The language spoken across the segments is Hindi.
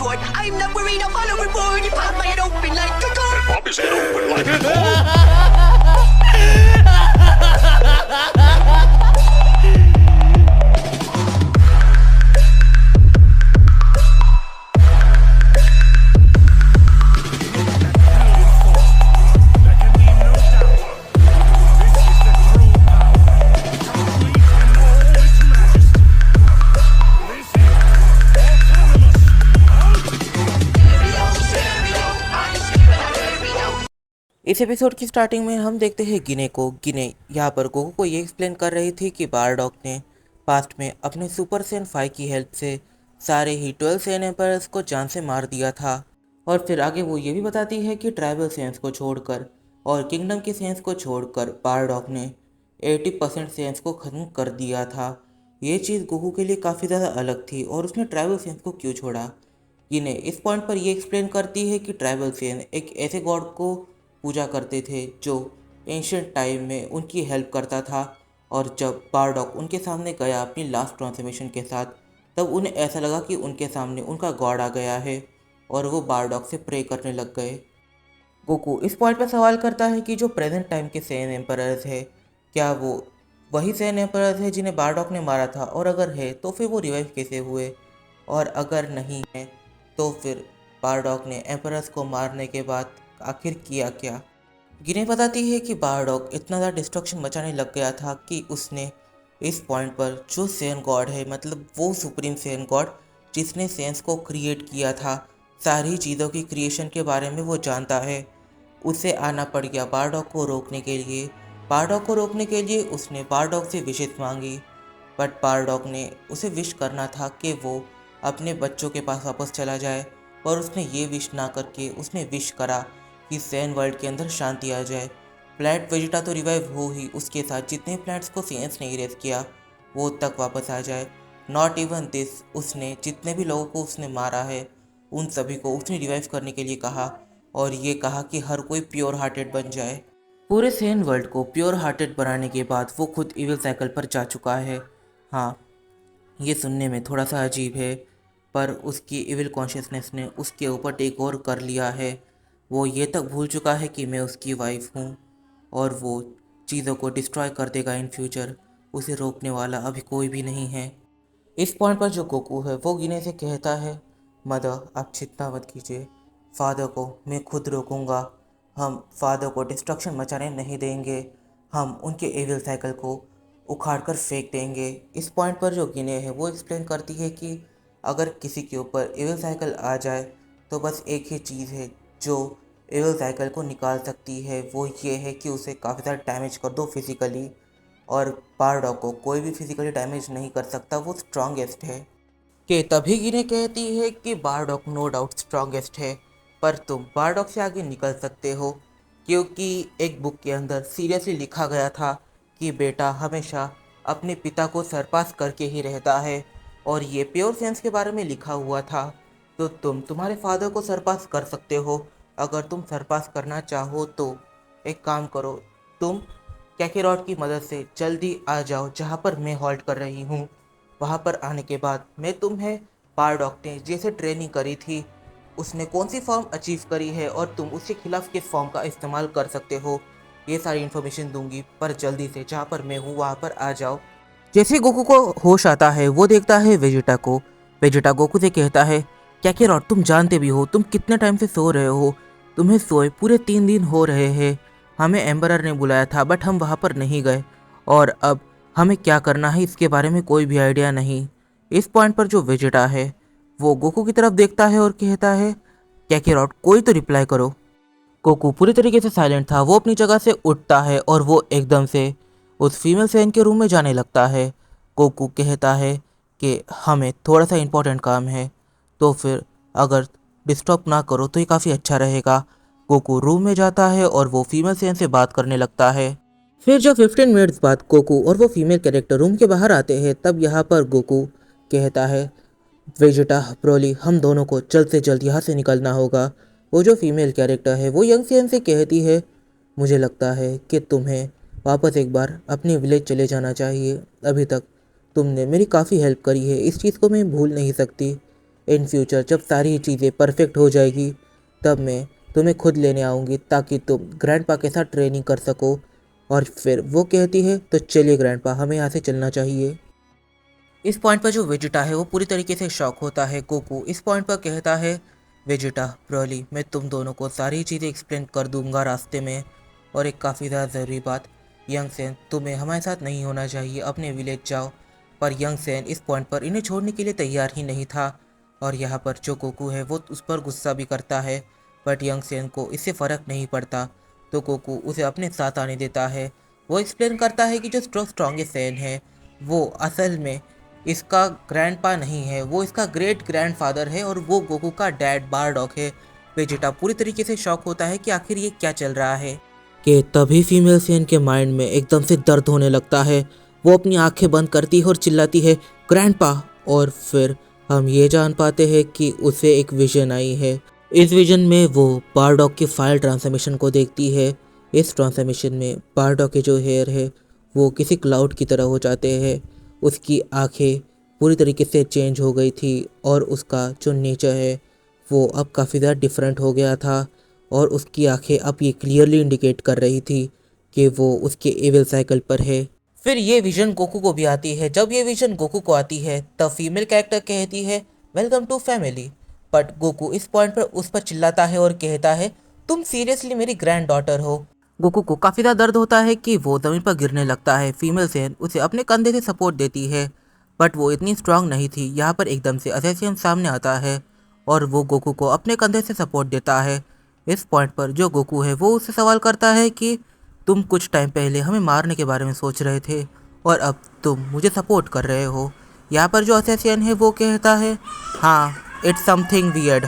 retort. I'm not worried, I'll follow reward. You pop my head open like a gun. And pop his head open like a इस एपिसोड की स्टार्टिंग में हम देखते हैं गिने को। गिने यहाँ पर गोकू को ये एक्सप्लेन कर रही थी कि बारडॉग ने पास्ट में अपने सुपर सैयन 5 की हेल्प से सारे ही 12 सैयन एम्पायर्स को जान से मार दिया था। और फिर आगे वो ये भी बताती है कि ट्राइबल सैयन्स को छोड़कर और किंगडम के सैयन्स को छोड़कर बारडॉग ने 80% सैयन्स को ख़त्म कर दिया था। ये चीज़ गोकू के लिए काफ़ी ज़्यादा अलग थी और उसने ट्राइबल सैयन्स को क्यों छोड़ा। गिने इस पॉइंट पर ये एक्सप्लेन करती है कि ट्राइबल सैयन एक ऐसे गॉड को पूजा करते थे जो एंशिएंट टाइम में उनकी हेल्प करता था, और जब बारडॉग उनके सामने गया अपनी लास्ट ट्रांसफॉर्मेशन के साथ, तब उन्हें ऐसा लगा कि उनके सामने उनका गॉड आ गया है और वो बारडॉग से प्रे करने लग गए। गोकू इस पॉइंट पर सवाल करता है कि जो प्रेजेंट टाइम के सैयन एम्परर्स है, क्या वो वही सैयन एम्परर्स है जिन्हें बारडॉग ने मारा था, और अगर है तो फिर वो रिवाइव कैसे हुए, और अगर नहीं है तो फिर बारडॉग ने एम्परर्स को मारने के बाद आखिर किया क्या। गिने बताती है कि बारडॉग इतना ज़्यादा डिस्ट्रक्शन मचाने लग गया था कि उसने इस पॉइंट पर जो सैयन गॉड है, मतलब वो सुप्रीम सैयन गॉड जिसने सैयन्स को क्रिएट किया था, सारी चीज़ों की क्रिएशन के बारे में वो जानता है, उसे आना पड़ गया बारडॉग को रोकने के लिए। बारडॉग को रोकने के लिए उसने बारडॉग से विशेष मांगी, बट बारडॉग ने उसे विश करना था कि वो अपने बच्चों के पास वापस चला जाए, और उसने ये विश ना करके उसने विश करा कि सैयन वर्ल्ड के अंदर शांति आ जाए। प्लैनेट वेजिटा तो रिवाइव हो ही, उसके साथ जितने प्लैनेट्स को सैयन्स ने इरेज किया वो तक वापस आ जाए। नॉट इवन दिस, उसने जितने भी लोगों को उसने मारा है उन सभी को उसने रिवाइव करने के लिए कहा, और ये कहा कि हर कोई प्योर हार्टेड बन जाए। पूरे सैयन वर्ल्ड को प्योर हार्टेड बनाने के बाद वो खुद इविल साइकिल पर जा चुका है। हाँ, ये सुनने में थोड़ा सा अजीब है, पर उसकी इविल कॉन्शियसनेस ने उसके ऊपर टेक ओवर कर लिया है। वो ये तक भूल चुका है कि मैं उसकी वाइफ हूँ, और वो चीज़ों को डिस्ट्रॉय कर देगा इन फ्यूचर। उसे रोकने वाला अभी कोई भी नहीं है। इस पॉइंट पर जो गोकू है वो गिने से कहता है, मदर आप चिंता मत कीजिए, फादर को मैं खुद रोकूंगा। हम फादर को डिस्ट्रक्शन मचाने नहीं देंगे, हम उनके एविल साइकिल को उखाड़ कर फेंक देंगे। इस पॉइंट पर जो गिने है वो एक्सप्लेन करती है कि अगर किसी के ऊपर एविल साइकिल आ जाए तो बस एक ही चीज़ है जो एविल साइकिल को निकाल सकती है, वो ये है कि उसे काफ़ी ज़्यादा डैमेज कर दो फिज़िकली, और बारडॉग को कोई भी फिज़िकली डैमेज नहीं कर सकता, वो स्ट्रॉन्गेस्ट है। कि तभी गिने कहती है कि बारडॉग नो डाउट स्ट्रॉन्गेस्ट है, पर तुम बारडॉग से आगे निकल सकते हो, क्योंकि एक बुक के अंदर सीरियसली लिखा गया था कि बेटा हमेशा अपने पिता को सरपास करके ही रहता है, और ये प्योर सेंस के बारे में लिखा हुआ था। तो तुम तुम्हारे फादर को सरपास कर सकते हो। अगर तुम सरपास करना चाहो तो एक काम करो, तुम कैकेरॉट की मदद से जल्दी आ जाओ जहाँ पर मैं हॉल्ट कर रही हूँ। वहाँ पर आने के बाद मैं तुम्हें बारडॉग ने जैसे ट्रेनिंग करी थी उसने कौन सी फॉर्म अचीव करी है और तुम उसके खिलाफ किस फॉर्म का इस्तेमाल कर सकते हो, ये सारी इन्फॉर्मेशन दूंगी, पर जल्दी से जहाँ पर मैं हूँ वहाँ पर आ जाओ। जैसे गोकू को होश आता है वो देखता है वेजिटा को। वेजिटा गोकू से कहता है, कैकेरॉट तुम जानते भी हो तुम कितने टाइम से सो रहे हो, तुम्हें सोए पूरे 3 दिन हो रहे हैं। हमें एम्बरर ने बुलाया था बट हम वहाँ पर नहीं गए, और अब हमें क्या करना है इसके बारे में कोई भी आइडिया नहीं। इस पॉइंट पर जो वेजिटा है वो गोकू की तरफ देखता है और कहता है, कैकेरॉट कोई तो रिप्लाई करो। गोकू पूरी तरीके से साइलेंट था। वो अपनी जगह से उठता है और वो एकदम से उस फीमेल सैयन के रूम में जाने लगता है। गोकू कहता है कि हमें थोड़ा सा इम्पोर्टेंट काम है, तो फिर अगर डिस्टर्ब ना करो तो ये काफ़ी अच्छा रहेगा। गोकू रूम में जाता है और वो फीमेल सैयन से बात करने लगता है। फिर जो 15 मिनट्स बाद गोकू और वो फीमेल कैरेक्टर रूम के बाहर आते हैं, तब यहाँ पर गोकू कहता है, वेजिटा ब्रोली हम दोनों को जल्द से जल्द यहाँ से निकलना होगा। वो जो फीमेल कैरेक्टर है वो यंग सैयन से कहती है, मुझे लगता है कि तुम्हें वापस एक बार अपने विलेज चले जाना चाहिए। अभी तक तुमने मेरी काफ़ी हेल्प करी है, इस चीज़ को मैं भूल नहीं सकती। इन फ्यूचर जब सारी चीज़ें परफेक्ट हो जाएगी तब मैं तुम्हें खुद लेने आऊँगी ताकि तुम ग्रैंडपा के साथ ट्रेनिंग कर सको। और फिर वो कहती है तो चलिए ग्रैंडपा, हमें यहाँ से चलना चाहिए। इस पॉइंट पर जो वेजिटा है वो पूरी तरीके से शॉक होता है। गोकू इस पॉइंट पर कहता है वेजिटा, ब्रोली, मैं तुम दोनों को सारी चीज़ें एक्सप्लेन कर दूंगा रास्ते में। और एक काफ़ी ज़्यादा ज़रूरी बात, यंग सेन तुम्हें हमारे साथ नहीं होना चाहिए, अपने विलेज जाओ। पर यंग सेन इस पॉइंट पर इन्हें छोड़ने के लिए तैयार ही नहीं था। और यहाँ पर जो गोकू है वो उस पर गुस्सा भी करता है, बट यंग सेन को इससे फ़र्क नहीं पड़ता। तो गोकू उसे अपने साथ आने देता है। वो एक्सप्लेन करता है कि जो स्ट्रॉन्गेस्ट सेन है वो असल में इसका ग्रैंडपा नहीं है, वो इसका ग्रेट ग्रैंडफादर है और वो गोकू का डैड बारडॉक है। वेजिटा पूरी तरीके से शॉक होता है कि आखिर ये क्या चल रहा है। कि तभी फीमेल सेन के माइंड में एकदम से दर्द होने लगता है। वो अपनी आंखें बंद करती है और चिल्लाती है ग्रैंडपा। और फिर हम ये जान पाते हैं कि उसे एक विजन आई है। इस विजन में वो बारडॉक की फाइल ट्रांसफॉर्मेशन को देखती है। इस ट्रांसफॉर्मेशन में बारडॉक के जो हेयर है वो किसी क्लाउड की तरह हो जाते हैं। उसकी आंखें पूरी तरीके से चेंज हो गई थी और उसका जो नेचर है वो अब काफ़ी ज़्यादा डिफरेंट हो गया था। और उसकी आंखें अब ये क्लियरली इंडिकेट कर रही थी कि वो उसके एविल साइकिल पर है। फिर ये विजन गोकू को भी आती है। जब ये विजन गोकू को आती है तब फीमेल कैरेक्टर कहती है welcome to family. But Goku इस पॉइंट पर उस पर चिल्लाता है और कहता है तुम सीरियसली मेरी ग्रैंड डॉटर हो। गोकू को काफ़ी ज़्यादा दर्द होता है कि वो ज़मीन पर गिरने लगता है। फीमेल सेन उसे अपने कंधे से सपोर्ट देती है, बट वो इतनी स्ट्रांग नहीं थी। यहाँ पर एकदम से असैसियन सामने आता है और वो गोकू को अपने कंधे से सपोर्ट देता है। इस पॉइंट पर जो गोकू है वो उससे सवाल करता है कि तुम कुछ टाइम पहले हमें मारने के बारे में सोच रहे थे और अब तुम मुझे सपोर्ट कर रहे हो। यहाँ पर जो असैसियन है वो कहता है हाँ, इट्स समथिंग वियर्ड।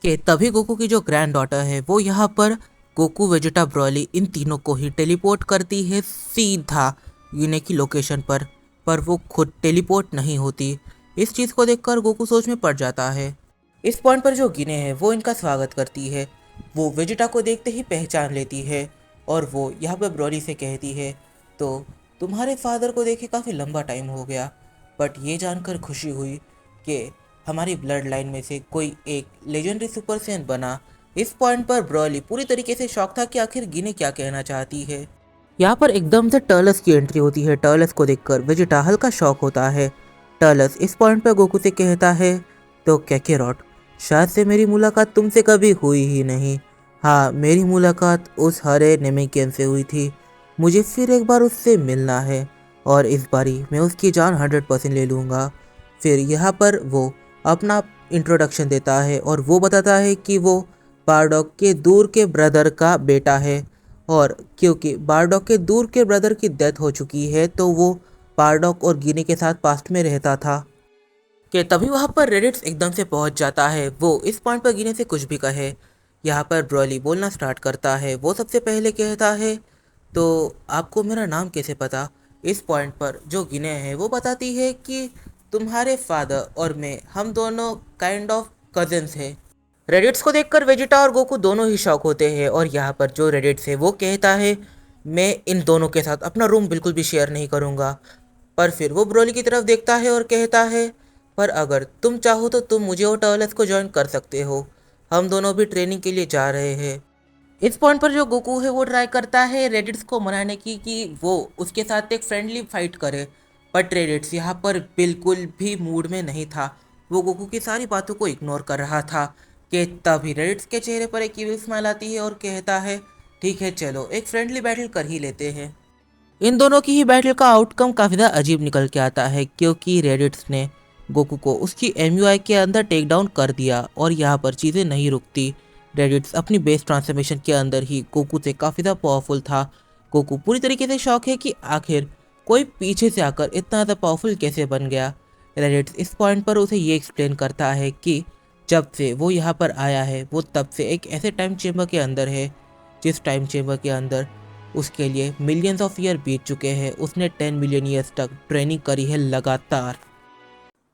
कि तभी गोकू की जो ग्रैंड डॉटर है वो यहाँ पर गोकू, वेजिटा, ब्रोली इन तीनों को ही टेलीपोर्ट करती है सीधा गिने की लोकेशन पर वो खुद टेलीपोर्ट नहीं होती। इस चीज़ को देखकर गोकू सोच में पड़ जाता है। इस पॉइंट पर जो गिने है वो इनका स्वागत करती है। वो वेजिटा को देखते ही पहचान लेती है और वो यहाँ पर ब्रोली से कहती है तो तुम्हारे फादर को देखे काफ़ी लंबा टाइम हो गया, बट ये जानकर खुशी हुई कि हमारी ब्लड लाइन में से कोई एक लेजेंडरी सुपर सेन बना। इस पॉइंट पर ब्रोली पूरी तरीके से शॉक था कि आखिर गिने क्या कहना चाहती है। यहाँ पर एकदम से टर्लस की एंट्री होती है। टर्लस को देखकर वेजिटा हल्का शॉक होता है। टर्लस इस पॉइंट पर गोकू से कहता है तो कैकेरॉट, शायद से मेरी मुलाकात तुमसे कभी हुई ही नहीं। हाँ, मेरी मुलाकात उस हरे नेमेकियन से हुई थी। मुझे फिर एक बार उससे मिलना है और इस बारी मैं उसकी जान 100% ले लूँगा। फिर यहाँ पर वो अपना इंट्रोडक्शन देता है और वो बताता है कि वो बारडॉक के दूर के ब्रदर का बेटा है और क्योंकि बारडॉक के दूर के ब्रदर की डेथ हो चुकी है तो वो बारडॉक और गिनी के साथ पास्ट में रहता था। कि तभी वहाँ पर रेडिट्स एकदम से पहुँच जाता है। वो इस पॉइंट पर गिने से कुछ भी कहे। यहाँ पर ब्रोली बोलना स्टार्ट करता है। वो सबसे पहले कहता है तो आपको मेरा नाम कैसे पता। इस पॉइंट पर जो गिने है वो बताती है कि तुम्हारे फादर और मैं, हम दोनों काइंड ऑफ कजिन्स हैं। रेडिट्स को देखकर वेजिटा और गोकू दोनों ही शॉक होते हैं और यहाँ पर जो रेडिट्स है वो कहता है मैं इन दोनों के साथ अपना रूम बिल्कुल भी शेयर नहीं करूँगा। पर फिर वो ब्रोली की तरफ देखता है और कहता है पर अगर तुम चाहो तो तुम मुझे और टर्लस को ज्वाइन कर सकते हो, हम दोनों भी ट्रेनिंग के लिए जा रहे हैं। इस पॉइंट पर जो गोकू है वो ट्राई करता है रेडिट्स को मनाने की कि वो उसके साथ एक फ्रेंडली फाइट करे, बट रेडिट्स यहाँ पर बिल्कुल भी मूड में नहीं था। वो गोकू की सारी बातों को इग्नोर कर रहा था। कि तभी रेडिट्स के चेहरे पर एक इविल स्माइल आती है और कहता है ठीक है, चलो एक फ्रेंडली बैटल कर ही लेते हैं। इन दोनों की ही बैटल का आउटकम काफ़ी ज़्यादा अजीब निकल के आता है क्योंकि रेडिट्स ने गोकू को उसकी MUI के अंदर टेक डाउन कर दिया और यहाँ पर चीज़ें नहीं रुकती। रेडिट्स अपनी बेस ट्रांसफॉर्मेशन के अंदर ही गोकू से काफ़ी ज़्यादा पावरफुल था। गोकू पूरी तरीके से शॉक है कि आखिर कोई पीछे से आकर इतना ज़्यादा पावरफुल कैसे बन गया। रेडिट्स इस पॉइंट पर उसे ये एक्सप्लेन करता है कि जब से वो यहाँ पर आया है वो तब से एक ऐसे टाइम चेम्बर के अंदर है जिस टाइम चेम्बर के अंदर उसके लिए मिलियंस ऑफ ईयर बीत चुके हैं। उसने 10 मिलियन ईयर्स तक ट्रेनिंग करी है लगातार।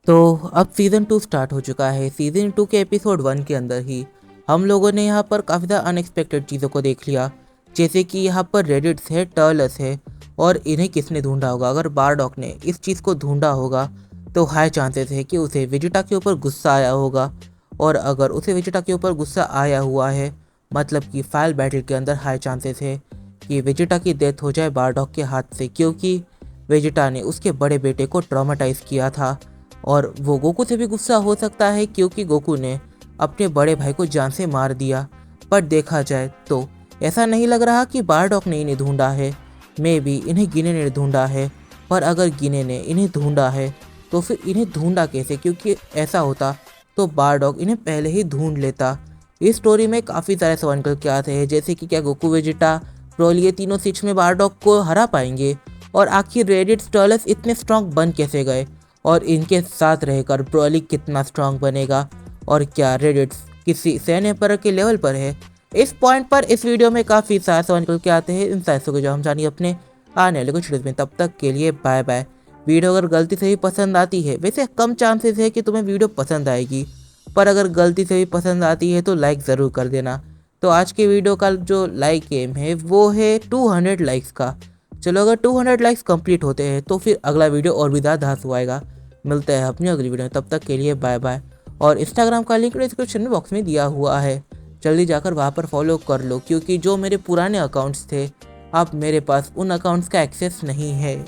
तो अब सीज़न 2 स्टार्ट हो चुका है। सीज़न 2 के एपिसोड 1 के अंदर ही हम लोगों ने यहाँ पर काफ़ी ज़्यादा अनएक्सपेक्टेड चीज़ों को देख लिया, जैसे कि यहाँ पर रेडिट्स है, टर्लस है और इन्हें किसने ढूंढा होगा। अगर बारडॉक ने इस चीज़ को ढूंढा होगा तो हाई चांसेस है कि उसे वेजिटा के ऊपर गुस्सा आया होगा, और अगर उसे वेजिटा के ऊपर गुस्सा आया हुआ है मतलब कि फाइनल बैटल के अंदर हाई चांसेस है कि वेजिटा की डेथ हो जाए बारडॉग के हाथ से, क्योंकि वेजिटा ने उसके बड़े बेटे को ट्रॉमेटाइज किया था। और वो गोकू से भी गुस्सा हो सकता है क्योंकि गोकू ने अपने बड़े भाई को जान से मार दिया। पर देखा जाए तो ऐसा नहीं लग रहा कि बारडॉग ने इन्हें ढूंढा है, मे बी इन्हें गिने ने ढूंढा है। पर अगर गिने ने इन्हें ढूंढा है तो फिर इन्हें ढूंढा कैसे, क्योंकि ऐसा होता तो बारडॉग इन्हें पहले ही ढूंढ लेता। इस स्टोरी में काफ़ी सारे सवाल निकल के आते हैं, जैसे कि क्या गोकू, वेजिटा, ब्रोली ये तीनों सिक्स में बारडॉग को हरा पाएंगे, और आखिर रेडिट स्टॉलस इतने स्ट्रांग बन कैसे गए, और इनके साथ रहकर ब्रोली कितना स्ट्रांग बनेगा, और क्या रेडिट किसी सैन एम्परर के लेवल पर है। इस पॉइंट पर इस वीडियो में काफ़ी सारे सवाल निकल के आते हैं। इन साइंसों को जो हम जानिए अपने आने वाले कुछ वीडियोज़ में। तब तक के लिए बाय बाय। वीडियो अगर गलती से भी पसंद आती है, वैसे कम चांसेस है कि तुम्हें वीडियो पसंद आएगी, पर अगर गलती से भी पसंद आती है तो लाइक ज़रूर कर देना। तो आज के वीडियो का जो लाइक एम है वो है 200 लाइक्स का। चलो अगर 200 लाइक्स कंप्लीट होते हैं तो फिर अगला वीडियो और भी ज़्यादा धांसू आएगा। मिलते हैं अपनी अगली वीडियो में, तब तक के लिए बाय बाय। और इंस्टाग्राम का लिंक डिस्क्रिप्शन बॉक्स में दिया हुआ है, जल्दी जाकर वहाँ पर फॉलो कर लो, क्योंकि जो मेरे पुराने अकाउंट्स थे अब मेरे पास उन अकाउंट्स का एक्सेस नहीं है।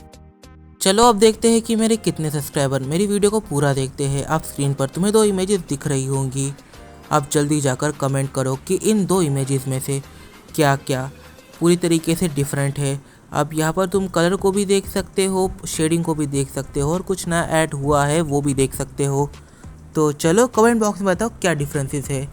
चलो अब देखते हैं कि मेरे कितने सब्सक्राइबर मेरी वीडियो को पूरा देखते हैं। आप स्क्रीन पर तुम्हें 2 इमेजेस दिख रही होंगी, आप जल्दी जाकर कमेंट करो कि इन 2 इमेजेस में से क्या क्या पूरी तरीके से डिफरेंट है। अब यहाँ पर तुम कलर को भी देख सकते हो, शेडिंग को भी देख सकते हो, और कुछ नया ऐड हुआ है वो भी देख सकते हो। तो चलो कमेंट बॉक्स में बताओ क्या डिफरेंसेस है।